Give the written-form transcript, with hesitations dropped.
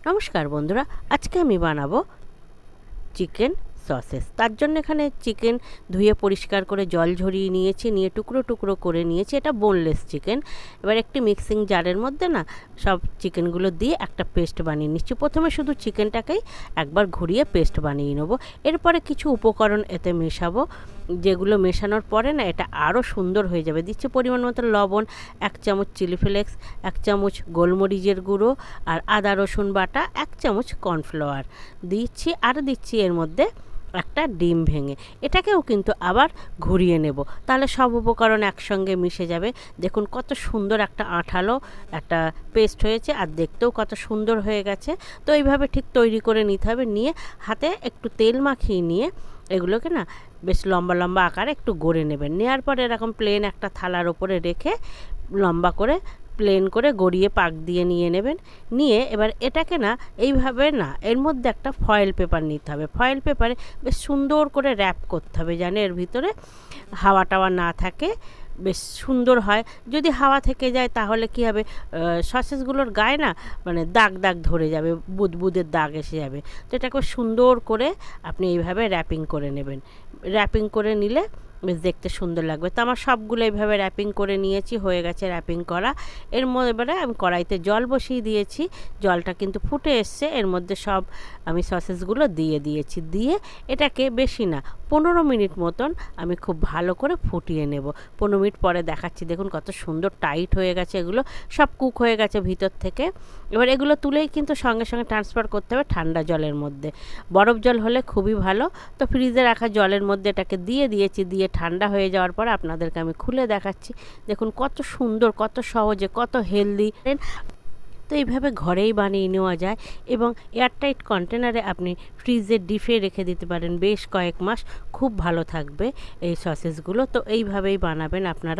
নমস্কার বন্ধুরা, আজকে আমি বানাবো চিকেন সসেস। তার জন্য এখানে চিকেন ধুয়ে পরিষ্কার করে জল ঝরিয়ে নিয়েছি, নিয়ে টুকরো টুকরো করে নিয়েছি। এটা বোনলেস চিকেন। এবার একটি মিক্সিং জারের মধ্যে না সব চিকেনগুলো দিয়ে একটা পেস্ট বানিয়ে নিচ্ছি। প্রথমে শুধু চিকেনটাকেই একবার ঘুরিয়ে পেস্ট বানিয়ে নেবো। এরপরে কিছু উপকরণ এতে মেশাবো, যেগুলো মেশানোর পরে না এটা আরও সুন্দর হয়ে যাবে। দিচ্ছি পরিমাণ মতো লবণ, 1 চামচ চিলি ফ্লেক্স, 1 চামচ গোলমরিচের গুঁড়ো, আর আদা রসুন বাটা, 1 চামচ কর্নফ্লাওয়ার দিচ্ছি। আর দিচ্ছি এর মধ্যে একটা ডিম ভেঙে। এটাকেও কিন্তু আবার ঘুরিয়ে নেব, তাহলে সব উপকরণ একসঙ্গে মিশে যাবে। দেখুন কত সুন্দর একটা আঠালো একটা পেস্ট হয়েছে, আর দেখতেও কত সুন্দর হয়ে গেছে। তো এইভাবে ঠিক তৈরি করে নিতে হবে। নিয়ে হাতে একটু তেল মাখিয়ে নিয়ে এগুলোকে না বেশ লম্বা লম্বা আকারে একটু গড়ে নেবেন। নেওয়ার পরে এরকম প্লেন একটা থালার ওপরে রেখে লম্বা করে প্লেন করে গড়িয়ে পাক দিয়ে নিয়ে নেবেন। নিয়ে এবার এটাকে না এইভাবে না এর মধ্যে একটা ফয়েল পেপার নিতে হবে। ফয়েল পেপারে বেশ সুন্দর করে র্যাপ করতে হবে, যেন এর ভিতরে হাওয়া টাওয়া না থাকে, বেশ সুন্দর হয়। যদি হাওয়া থেকে যায় তাহলে কি হবে, সসেসগুলোর গায়ে না মানে দাগ দাগ ধরে যাবে, বুদবুদের দাগ এসে যাবে। তো এটাকে সুন্দর করে আপনি এইভাবে র্যাপিং করে নেবেন। র্যাপিং করে নিলে বেশ দেখতে সুন্দর লাগবে। তো আমার সবগুলো এইভাবে র্যাপিং করে নিয়েছি, হয়ে গেছে র্যাপিং করা। এর মধ্যে এবারে আমি কড়াইতে জল বসিয়ে দিয়েছি। জলটা কিন্তু ফুটে এসছে, এর মধ্যে সব আমি সসেসগুলো দিয়ে দিয়েছি। দিয়ে এটাকে বেশি না 15 মিনিট মতন আমি খুব ভালো করে ফুটিয়ে নেব। 15 মিনিট পরে দেখাচ্ছি, দেখুন কত সুন্দর টাইট হয়ে গেছে, এগুলো সব কুক হয়ে গেছে ভিতর থেকে। এবার এগুলো তুলেই কিন্তু সঙ্গে সঙ্গে ট্রান্সফার করতে হবে ঠান্ডা জলের মধ্যে। বরফ জল হলে খুবই ভালো। তো ফ্রিজে রাখা জলের মধ্যে এটাকে দিয়ে দিয়েছি। দিয়ে ঠান্ডা হয়ে যাওয়ার পর আপনাদেরকে আমি খুলে দেখাচ্ছি। দেখুন কত সুন্দর, কত সহজে, কত হেলদি। তো এইভাবে ঘরেই বানিয়ে নেওয়া যায়, এবং এয়ারটাইট কন্টেনারে আপনি ফ্রিজে ডিপে রেখে দিতে পারেন বেশ কয়েক মাস। খুব ভালো থাকবে এই সসেসগুলো। তো এইভাবেই বানাবেন আপনারা।